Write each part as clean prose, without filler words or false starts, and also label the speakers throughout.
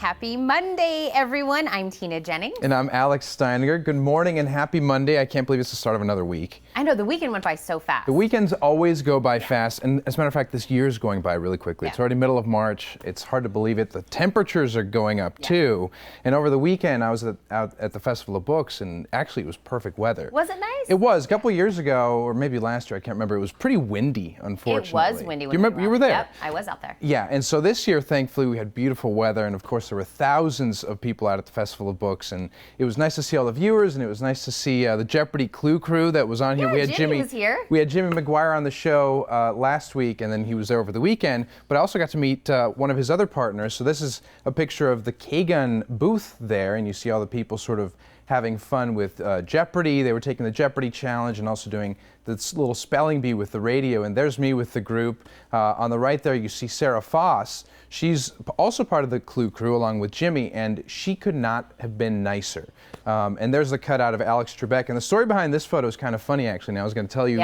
Speaker 1: Happy Monday, everyone. I'm Tina Jennings.
Speaker 2: And I'm Alex Steiniger. Good morning and happy Monday. I can't believe it's the start of another week.
Speaker 1: I know, the weekend went by so fast.
Speaker 2: The weekends always go by fast, and as a matter of fact, this year is going by really quickly. It's already middle of March. It's hard to believe it. The temperatures are going up too. And over the weekend, I was out at the Festival of Books, and actually it was perfect weather.
Speaker 1: Was it nice?
Speaker 2: It was. A couple of years ago, or maybe last year, I can't remember. It was pretty windy, unfortunately.
Speaker 1: It was windy.
Speaker 2: Do you remember? You were there.
Speaker 1: Yep, I was out there.
Speaker 2: Yeah, and so this year, thankfully, we had beautiful weather, and of course, there were thousands of people out at the Festival of Books, and it was nice to see all the viewers, and it was nice to see the Jeopardy Clue crew that was on here.
Speaker 1: Yeah,
Speaker 2: We had
Speaker 1: Jimmy was here.
Speaker 2: We had Jimmy McGuire on the show last week, and then he was there over the weekend. But I also got to meet one of his other partners. So this is a picture of the K-Gun booth there, and you see all the people sort of having fun with Jeopardy. They were taking the Jeopardy challenge and also doing this little spelling bee with the radio. And there's me with the group. On the right there, you see Sarah Foss. She's also part of the Clue crew along with Jimmy, and she could not have been nicer. And there's the cutout of Alex Trebek. And the story behind this photo is kind of funny, actually. Now I was going to tell you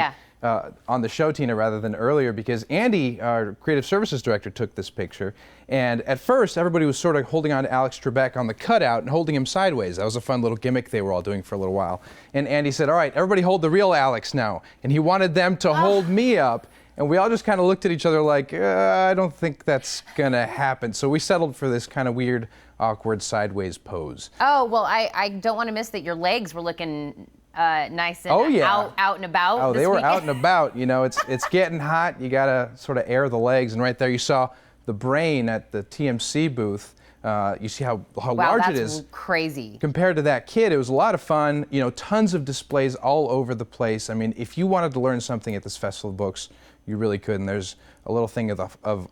Speaker 2: on the show, Tina, rather than earlier, because Andy, our creative services director, took this picture. And at first, everybody was sort of holding on to Alex Trebek on the cutout and holding him sideways. That was a fun little gimmick they were all doing for a little while. And Andy said, all right, everybody hold the real Alex now. And he wanted them to hold me up. And we all just kind of looked at each other like, I don't think that's going to happen. So we settled for this kind of weird, awkward sideways pose.
Speaker 1: Oh, well, I don't want to miss that your legs were looking nice and out and about.
Speaker 2: Oh,
Speaker 1: this
Speaker 2: they were
Speaker 1: weekend.
Speaker 2: out and about. You know, it's getting hot. You got to sort of air the legs. And right there you saw the brain at the TMC booth. You see how large it is.
Speaker 1: Wow, that's crazy.
Speaker 2: Compared to that kid, it was a lot of fun. You know, tons of displays all over the place. I mean, if you wanted to learn something at this Festival of Books, you really could. And there's a little thing of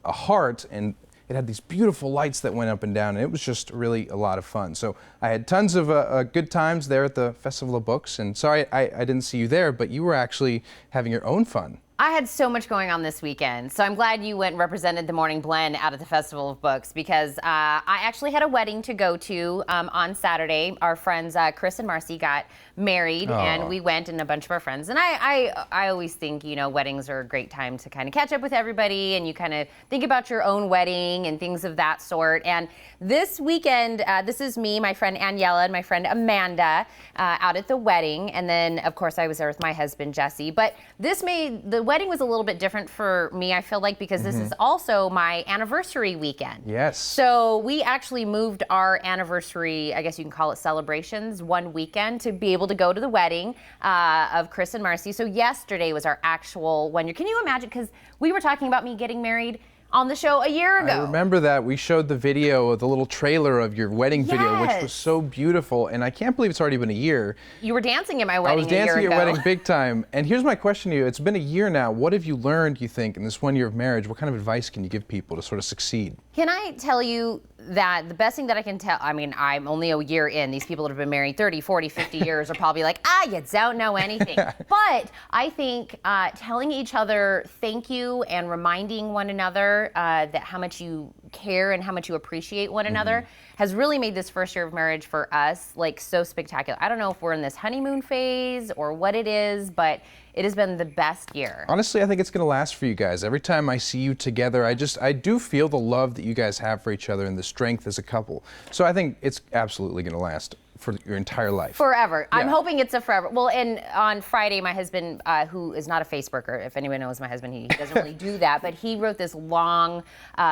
Speaker 2: a heart, and it had these beautiful lights that went up and down, and it was just really a lot of fun. So I had tons of good times there at the Festival of Books, and sorry I didn't see you there, but you were actually having your own fun.
Speaker 1: I had so much going on this weekend, so I'm glad you went and represented the Morning Blend out at the Festival of Books, because I actually had a wedding to go to on Saturday. Our friends Chris and Marcy got married, and we went, and a bunch of our friends. And I always think, you know, weddings are a great time to kind of catch up with everybody, and you kind of think about your own wedding and things of that sort. And this weekend, this is me, my friend Aniela, and my friend Amanda out at the wedding. And then, of course, I was there with my husband, Jesse. But the wedding was a little bit different for me, I feel like, because this is also my anniversary weekend.
Speaker 2: Yes.
Speaker 1: So we actually moved our anniversary, I guess you can call it celebrations, one weekend to be able to go to the wedding of Chris and Marcy. So yesterday was our actual 1 year. Can you imagine? Because we were talking about me getting married on the show a year ago.
Speaker 2: I remember that. We showed the video, the little trailer of your wedding video, which was so beautiful. And I can't believe it's already been a year.
Speaker 1: You were dancing at my wedding
Speaker 2: I was dancing
Speaker 1: a year
Speaker 2: at your
Speaker 1: ago.
Speaker 2: wedding big time. And here's my question to you. It's been a year now. What have you learned, you think, in this 1 year of marriage? What kind of advice can you give people to sort of succeed?
Speaker 1: Can I tell you that the best thing that I can tell, I mean, I'm only a year in. These people that have been married 30, 40, 50 years are probably like, you don't know anything. But I think telling each other thank you and reminding one another that how much you care and how much you appreciate one another has really made this first year of marriage for us like so spectacular. I don't know if we're in this honeymoon phase or what it is, but it has been the best year.
Speaker 2: Honestly, I think it's going to last for you guys. Every time I see you together, I do feel the love that you guys have for each other and the strength as a couple. So I think it's absolutely going to last for your entire life.
Speaker 1: Forever.
Speaker 2: Yeah.
Speaker 1: I'm hoping it's a forever. Well, and on Friday, my husband, who is not a Facebooker, if anyone knows my husband, he doesn't really do that, but he wrote this long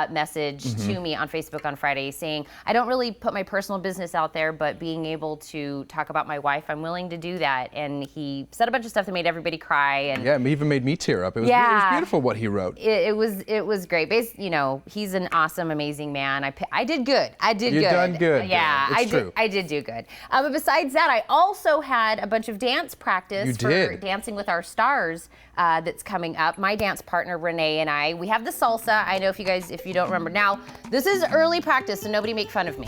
Speaker 1: message to me on Facebook on Friday saying, I don't really put my personal business out there, but being able to talk about my wife, I'm willing to do that. And he said a bunch of stuff that made everybody cry. And
Speaker 2: yeah, it even made me tear up. It was beautiful what he wrote.
Speaker 1: It was great. You know, he's an awesome, amazing man. I did good. I did good.
Speaker 2: You've done good.
Speaker 1: Yeah, I did do good. But besides that, I also had a bunch of dance practice for Dancing with Our Stars that's coming up. My dance partner, Renee, and I, we have the salsa. I know if you don't remember. Now, this is early practice, so nobody make fun of me.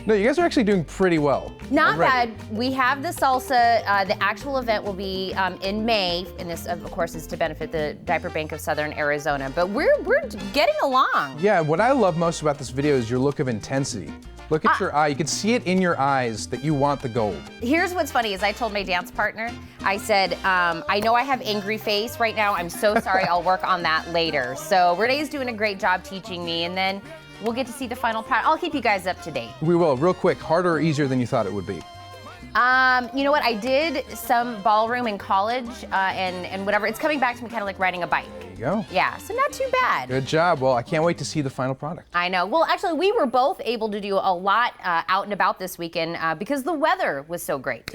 Speaker 2: No, you guys are actually doing pretty well.
Speaker 1: Not bad. We have the salsa. The actual event will be in May, and this, of course, is to benefit the Diaper Bank of Southern Arizona. But we're getting along.
Speaker 2: Yeah, what I love most about this video is your look of intensity. Look at your eye. You can see it in your eyes that you want the gold.
Speaker 1: Here's what's funny is I told my dance partner, I said, I know I have angry face right now. I'm so sorry. I'll work on that later. So Renee's doing a great job teaching me. And then we'll get to see the final product. I'll keep you guys up to date.
Speaker 2: We will. Real quick, harder or easier than you thought it would be?
Speaker 1: You know what? I did some ballroom in college and whatever. It's coming back to me kind of like riding a bike.
Speaker 2: There you go.
Speaker 1: Yeah, so not too bad.
Speaker 2: Good job. Well, I can't wait to see the final product.
Speaker 1: I know. Well, actually, we were both able to do a lot out and about this weekend because the weather was so great.